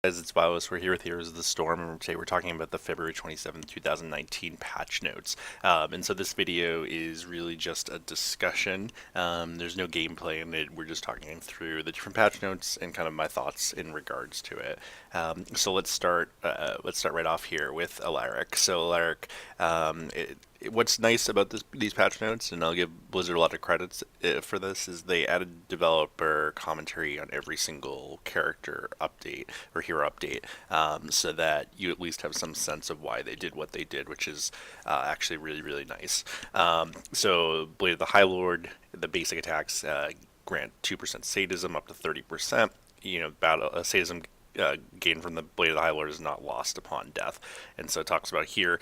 Guys, it's Bios. We're here with Heroes of the Storm, and today we're talking about the February 27th, 2019 patch notes. And so this video is really just a discussion. There's no gameplay in it. We're just talking through the different patch notes and kind of my thoughts in regards to it. So let's start. Let's start right off here with Alaric. So Alaric, what's nice about these patch notes, and I'll give Blizzard a lot of credits for this, is they added developer commentary on every single character update or hero update, so that you at least have some sense of why they did what they did, which is actually really, really nice. So Blade of the High Lord, the basic attacks grant 2% sadism up to 30%. Battle sadism gain from the Blade of the High Lord is not lost upon death, and so it talks about here.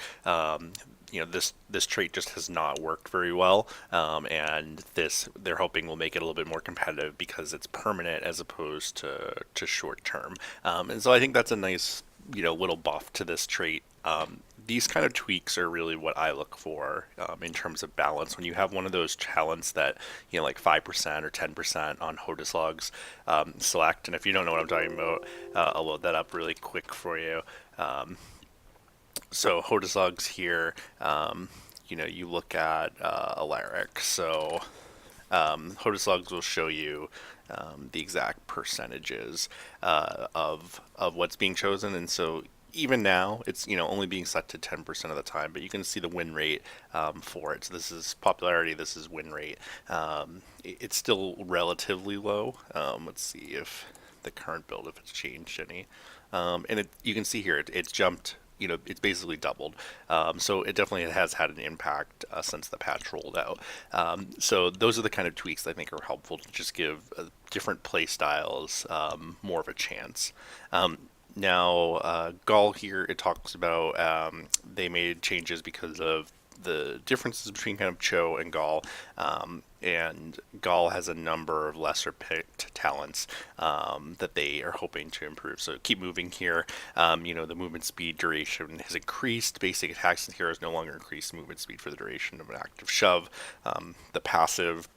This trait just has not worked very well, and this they're hoping will make it a little bit more competitive because it's permanent as opposed to short term. And so I think that's a nice little buff to this trait. These kind of tweaks are really what I look for in terms of balance. When you have one of those talents that, like 5% or 10% on HOTS logs select, and if you don't know what I'm talking about, I'll load that up really quick for you. So HOTS logs here, you look at Alaric. So HOTS logs will show you the exact percentages of what's being chosen, and so even now it's only being set to 10% of the time, but you can see the win rate for it. So this is popularity, this is win rate. It's still relatively low. Let's see if the current build, if it's changed any, and you can see here it's jumped. It's basically doubled. So it definitely has had an impact since the patch rolled out. So those are the kind of tweaks I think are helpful to just give different play styles more of a chance. Now, Gall here, it talks about they made changes because of the differences between kind of Cho and Gall. And Gall has a number of lesser picked talents that they are hoping to improve. So keep moving here. The movement speed duration has increased. Basic attacks and heroes no longer increase movement speed for the duration of an active shove. The passive,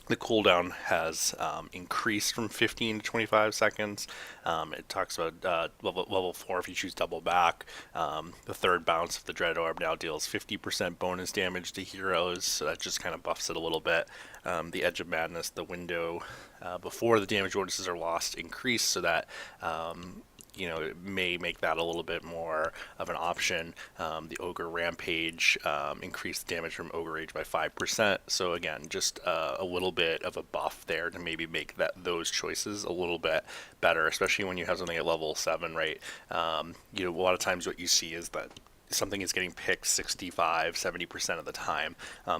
the cooldown has increased from 15 to 25 seconds. It talks about level 4 if you choose double back. The third bounce of the Dread Orb now deals 50% bonus damage to heroes, so that just kind of buffs it a little bit. The Edge of Madness, the window before the damage bonuses are lost, increased so that it may make that a little bit more of an option. The Ogre Rampage increased the damage from Ogre Rage by 5%. So again, just a little bit of a buff there to maybe make those choices a little bit better, especially when you have something at level 7, right? A lot of times what you see is that something is getting picked 65, 70% of the time.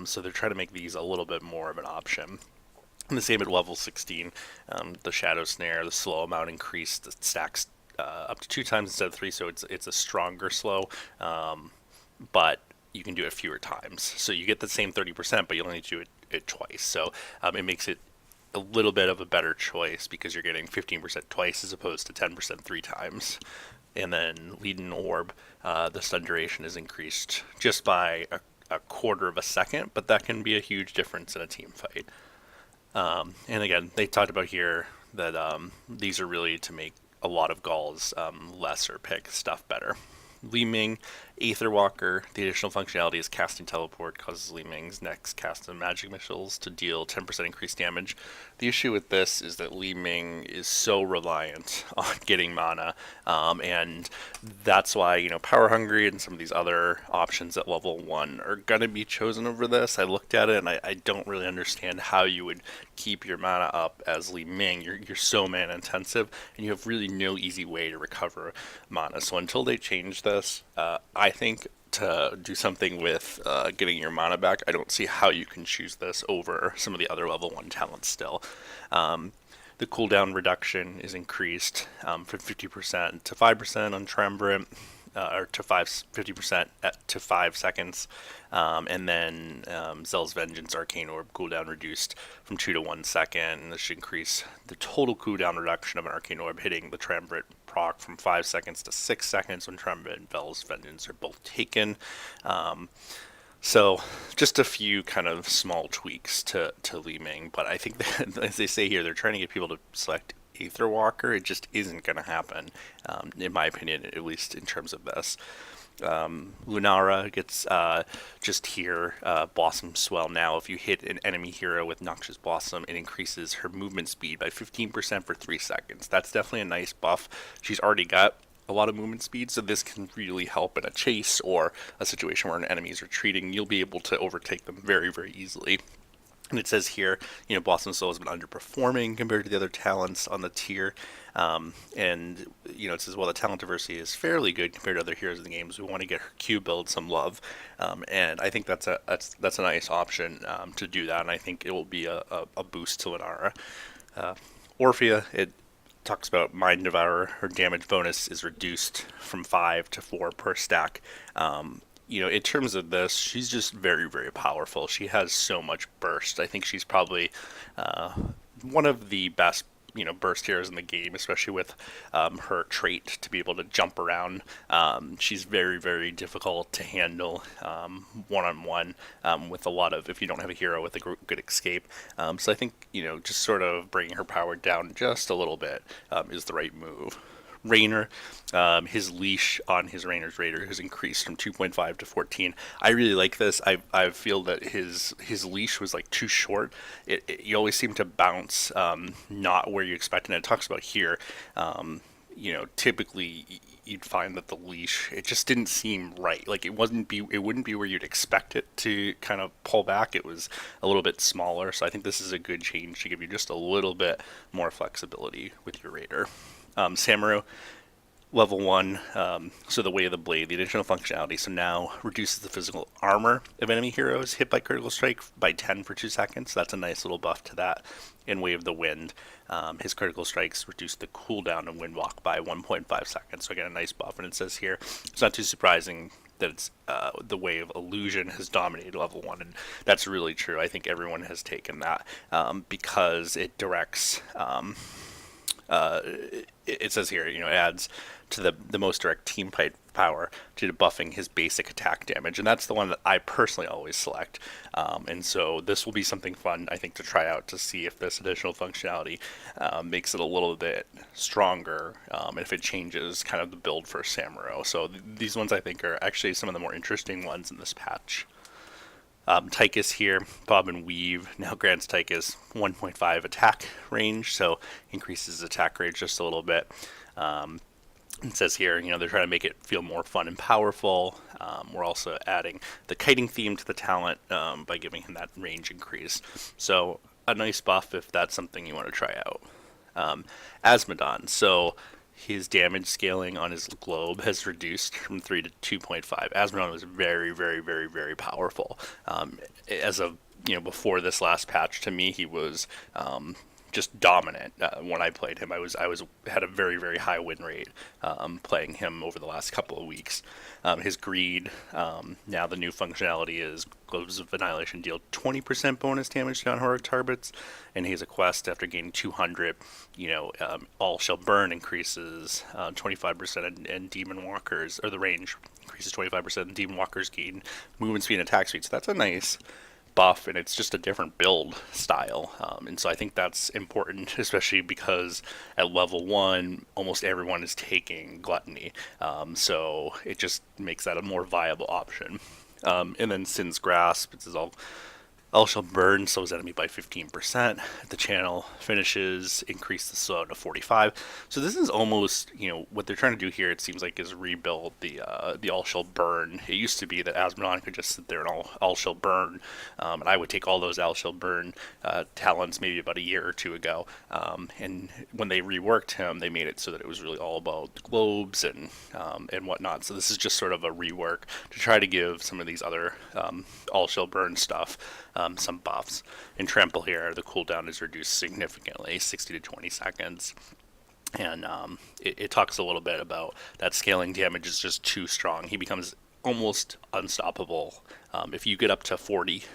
So they're trying to make these a little bit more of an option. And the same at level 16, the Shadow Snare, the slow amount increased, the stacks up to 2 times instead of 3, so it's a stronger slow, but you can do it fewer times. So you get the same 30%, but you only do it twice. So it makes it a little bit of a better choice because you're getting 15% twice as opposed to 10% 3 times. And then Leaden Orb, the stun duration is increased just by a quarter of a second, but that can be a huge difference in a team fight. And again, they talked about here that these are really to make a lot of Gall's lesser pick stuff better. Li-Ming, Aether Walker, the additional functionality is casting teleport, causes Li-Ming's next cast of magic missiles to deal 10% increased damage. The issue with this is that Li-Ming is so reliant on getting mana, and that's why, Power Hungry and some of these other options at level 1 are going to be chosen over this. I looked at it and I don't really understand how you would keep your mana up as Li-Ming. You're so mana intensive, and you have really no easy way to recover mana. So until they change this, I think to do something with getting your mana back, I don't see how you can choose this over some of the other level 1 talents still. The cooldown reduction is increased from 50% to 5% on Triumvirate, or to 50% to 5 seconds. And then Zell's Vengeance Arcane Orb cooldown reduced from 2 to 1 second. This should increase the total cooldown reduction of an Arcane Orb hitting the Triumvirate proc from 5 seconds to 6 seconds when Triumvirate and Zell's Vengeance are both taken. So just a few kind of small tweaks to Li-Ming, but I think that, as they say here, they're trying to get people to select Aether Walker. It just isn't going to happen, in my opinion, at least in terms of this. Lunara gets just here, Blossom Swell. Now, if you hit an enemy hero with Noxious Blossom, it increases her movement speed by 15% for 3 seconds. That's definitely a nice buff. She's already got a lot of movement speed, so this can really help in a chase or a situation where an enemy is retreating. You'll be able to overtake them very, very easily. And it says here, Blossom Soul has been underperforming compared to the other talents on the tier. And, it says, well, the talent diversity is fairly good compared to other heroes in the game, so we want to get her Q build some love. And I think that's a nice option to do that, and I think it will be a boost to Lunara. Orphea, it talks about Mind Devourer. Her damage bonus is reduced from 5 to 4 per stack. In terms of this, she's just very, very powerful. She has so much burst. I think she's probably one of the best, burst heroes in the game, especially with her trait to be able to jump around. She's very, very difficult to handle one-on-one with a lot of, if you don't have a hero with a good escape. So I think, just sort of bringing her power down just a little bit is the right move. Raynor, his leash on his Raynor's Raider has increased from 2.5 to 14. I really like this. I feel that his leash was like too short. You always seem to bounce not where you expect, and it talks about here. Typically you'd find that the leash, it just didn't seem right. Like it wouldn't be where you'd expect it to kind of pull back. It was a little bit smaller, so I think this is a good change to give you just a little bit more flexibility with your Raider. Samuro, level 1, so the Way of the Blade, the additional functionality, so now reduces the physical armor of enemy heroes hit by critical strike by 10 for 2 seconds. So that's a nice little buff to that. In Way of the Wind, his critical strikes reduce the cooldown of Windwalk by 1.5 seconds. So again, a nice buff. And it says here, it's not too surprising that it's the Way of Illusion has dominated level 1, and that's really true. I think everyone has taken that because it directs... it says here, it adds to the most direct team fight power to buffing his basic attack damage, and that's the one that I personally always select. And so this will be something fun, I think, to try out to see if this additional functionality makes it a little bit stronger, and if it changes kind of the build for Samuro. So these ones I think are actually some of the more interesting ones in this patch. Tychus here, Bob and Weave, now grants Tychus 1.5 attack range, so increases attack range just a little bit. It says here, they're trying to make it feel more fun and powerful. We're also adding the kiting theme to the talent by giving him that range increase. So a nice buff if that's something you want to try out. Asmodon, so his damage scaling on his globe has reduced from 3 to 2.5. Asmodon was very, very, very, very powerful. As of, before this last patch, to me, he was just dominant. When I played him, I had a very, very high win rate playing him over the last couple of weeks. His greed, now the new functionality is Globes of Annihilation deal 20% bonus damage to non-heroic targets, and he has a quest after gaining 200. All Shall Burn increases 25%, and Demon Walkers, or the range increases 25%, and Demon Walkers gain movement speed and attack speed. So that's a nice buff, and it's just a different build style, and so I think that's important, especially because at level 1 almost everyone is taking Gluttony, so it just makes that a more viable option. And then Sin's Grasp, it says all shall burn, slows enemy by 15%. The channel finishes, increase the slow to 45. So this is almost, what they're trying to do here, it seems like, is rebuild the all shall burn. It used to be that Asmodon could just sit there and all shall burn, and I would take all those all shall burn talents maybe about a year or two ago. And when they reworked him, they made it so that it was really all about the globes and whatnot. So this is just sort of a rework to try to give some of these other all shall burn stuff some buffs. In Trample here, the cooldown is reduced significantly, 60 to 20 seconds. And it talks a little bit about that scaling damage is just too strong. He becomes almost unstoppable. If you get up to 40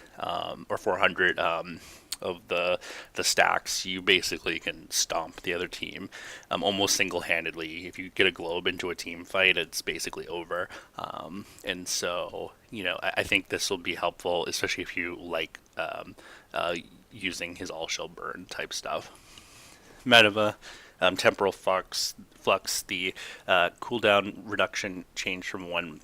or 400 of the stacks, you basically can stomp the other team almost single-handedly. If you get a globe into a team fight, it's basically over. And so, I think this will be helpful, especially if you like using his all shall burn type stuff. Medivh, Temporal flux, the cooldown reduction changed from 1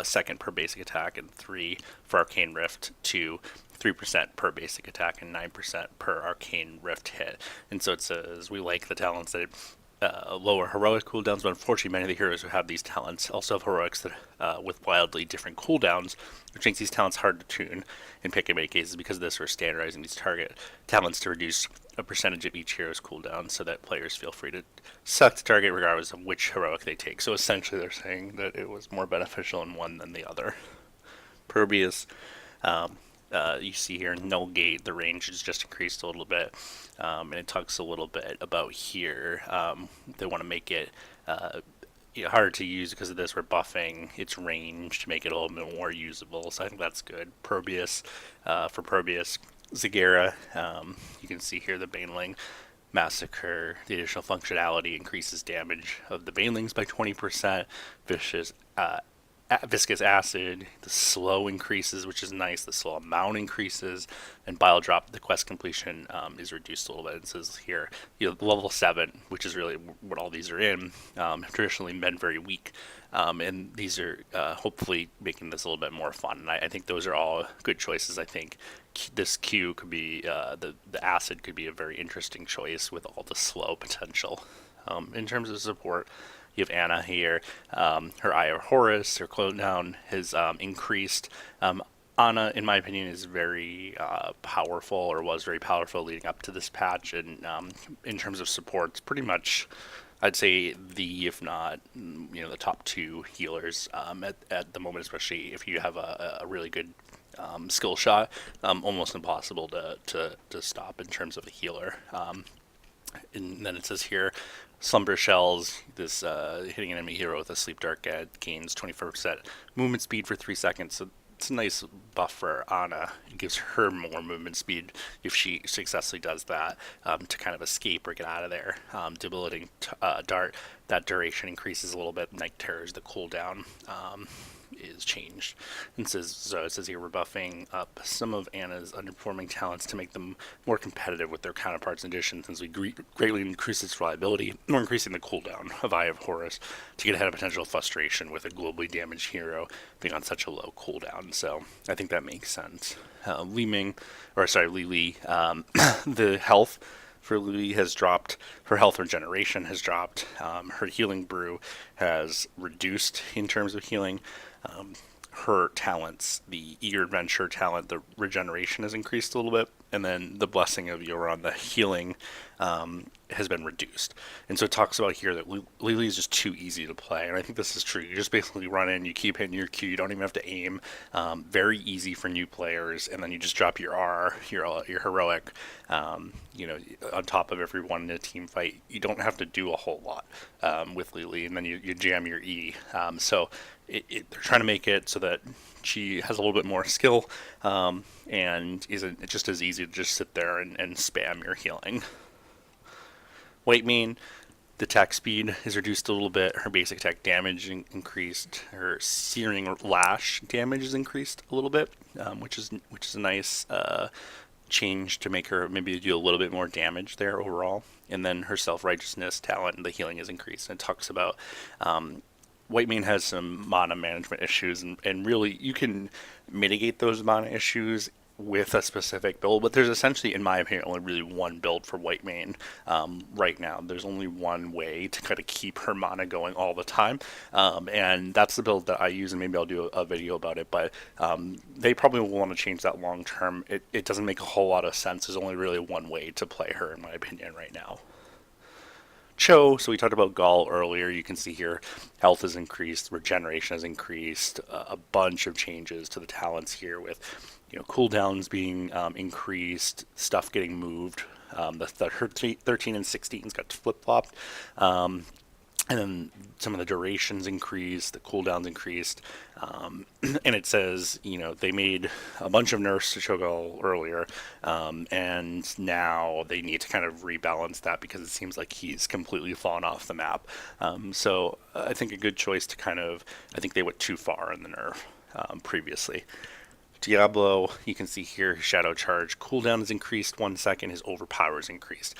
second per basic attack and 3 for Arcane Rift to 3% per basic attack and 9% per Arcane Rift hit. And so it says we like the talents that lower heroic cooldowns, but unfortunately many of the heroes who have these talents also have heroics that with wildly different cooldowns, which makes these talents hard to tune and pick in many cases. Because of this, we're standardizing these target talents to reduce a percentage of each hero's cooldown so that players feel free to set the target regardless of which heroic they take. So essentially they're saying that it was more beneficial in one than the other. Pervious, you see here, Null Gate, the range is just increased a little bit, and it talks a little bit about here. They want to make it harder to use because of this. We're buffing its range to make it a little bit more usable, so I think that's good. Pervious, for Pervious, Zagera, you can see here the Baneling Massacre, the additional functionality increases damage of the Banelings by 20%. Viscous Acid, the slow increases, which is nice. The slow amount increases, and Bile Drop, the quest completion is reduced a little bit. It says here, level 7, which is really what all these are in, have traditionally been very weak, and these are hopefully making this a little bit more fun. And I think those are all good choices. I think this Q could be the Acid could be a very interesting choice with all the slow potential. In terms of support, you have Anna here. Her Eye of Horus, her cooldown has increased. Anna, in my opinion, is very powerful, or was very powerful leading up to this patch. And in terms of support, it's pretty much, I'd say, if not, the top 2 healers at the moment, especially if you have a really good skill shot. Almost impossible to stop in terms of a healer. And then it says here, Slumber Shells, this hitting an enemy hero with a Sleep Dark gains 24% movement speed for 3 seconds. So it's a nice buff for Ana. It gives her more movement speed if she successfully does that to kind of escape or get out of there. Debilitating Dart, that duration increases a little bit. Night Terrors, the cooldown is changed. And so it says here we're buffing up some of Anna's underperforming talents to make them more competitive with their counterparts. In addition, since we greatly increase its reliability, we're increasing the cooldown of Eye of Horus to get ahead of potential frustration with a globally damaged hero being on such a low cooldown. So I think that makes sense. Li-Ming, Li-Li, the health for Li has dropped. Her health regeneration has dropped. Her healing brew has reduced in terms of healing. Her talents, the Eager Adventure talent, the regeneration has increased a little bit, and then the Blessing of Yoron, the healing, has been reduced. And so it talks about here that Lily is just too easy to play, and I think this is true. You just basically run in, you keep hitting your Q, you don't even have to aim. Very easy for new players, and then you just drop your R, your heroic, on top of everyone in a team fight. You don't have to do a whole lot with Lily, and then you jam your E. So they're trying to make it so that she has a little bit more skill and isn't just as easy to just sit there and spam your healing. White Mane, the attack speed is reduced a little bit. Her basic attack damage increased. Her Searing Lash damage is increased a little bit, which is a nice change to make her maybe do a little bit more damage there overall. And then her Self-Righteousness talent and the healing is increased. And it talks about White Mane has some mana management issues, and really you can mitigate those mana issues with a specific build, but there's essentially, in my opinion, only really one build for White Mane right now. There's only one way to kind of keep her mana going all the time, and that's the build that I use, and maybe I'll do a video about it, but they probably will want to change that long term. It doesn't make a whole lot of sense. There's only really one way to play her, in my opinion, right now. Cho, so we talked about Gall earlier. You can see here health has increased, regeneration has increased, a bunch of changes to the talents here with cooldowns being increased, stuff getting moved. The 13 and 16s got flip-flopped. And then some of the durations increased, the cooldowns increased, and it says, they made a bunch of nerfs to Cho'Gall earlier, and now they need to kind of rebalance that because it seems like he's completely fallen off the map. So I think a good choice to I think they went too far in the nerf previously. Diablo, you can see here his Shadow Charge cooldown is increased 1 second, his Overpower is increased.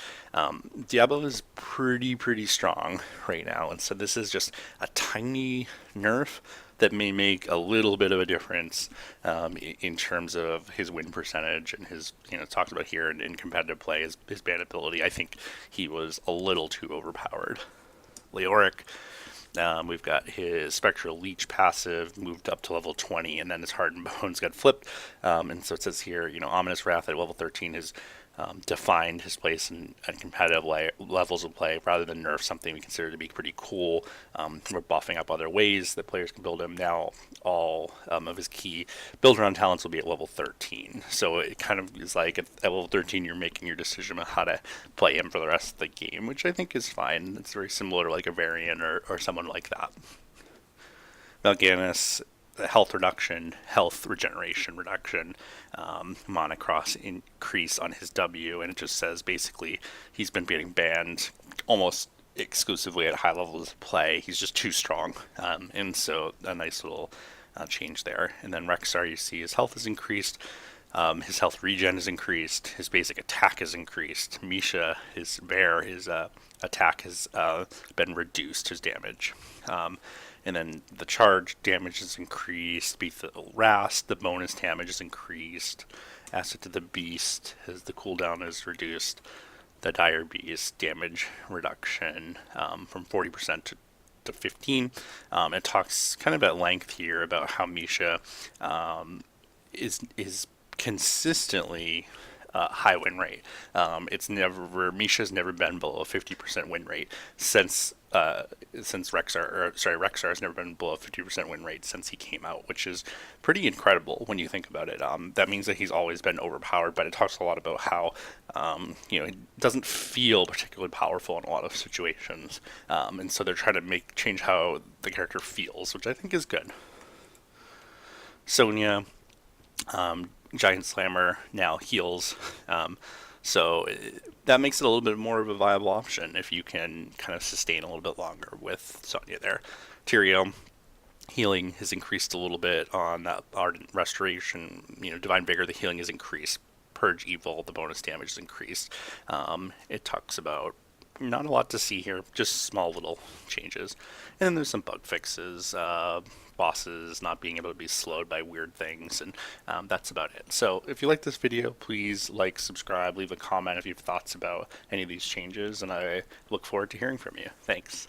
Diablo is pretty strong right now, and so this is just a tiny nerf that may make a little bit of a difference in terms of his win percentage and his, talked about here in competitive play, his ban ability. I think he was a little too overpowered. Leoric, we've got his Spectral Leech passive moved up to level 20, and then his Hardened Bones got flipped. And so it says here, Ominous Wrath at level 13 has defined his place in competitive levels of play rather than nerf something we consider to be pretty cool. We're buffing up other ways that players can build him. Now all of his key build around talents will be at level 13. So it kind of is like at level 13 you're making your decision on how to play him for the rest of the game, which I think is fine. It's very similar to like a Varian or someone like that. Mal'Ganis, health reduction, health regeneration reduction, mana cross increase on his W, and it just says basically he's been getting banned almost exclusively at high levels of play. He's just too strong, and so a nice little change there. And then Rexar, you see his health is increased, his health regen is increased, his basic attack is increased. Misha, his bear, his attack has been reduced, his damage. And then the charge damage is increased. Beethel Rast, the bonus damage is increased. Asset to the Beast, as the cooldown is reduced. The Dire Beast damage reduction from 40% to 15. It talks kind of at length here about how Misha is consistently high win rate. Misha's never been below a 50% win rate since Rexar has never been below a 50% win rate since he came out, which is pretty incredible when you think about it. That means that he's always been overpowered, but it talks a lot about how he doesn't feel particularly powerful in a lot of situations, and so they're trying to change how the character feels, which I think is good. Sonya, Giant Slammer now heals, so that makes it a little bit more of a viable option if you can kind of sustain a little bit longer with Sonya there. Tyrael, healing has increased a little bit on that Ardent Restoration. Divine Vigor, the healing is increased. Purge Evil, the bonus damage is increased. It talks about not a lot to see here, just small little changes. And then there's some bug fixes, bosses not being able to be slowed by weird things, and that's about it. So if you like this video, please like, subscribe, leave a comment if you have thoughts about any of these changes, and I look forward to hearing from you. Thanks.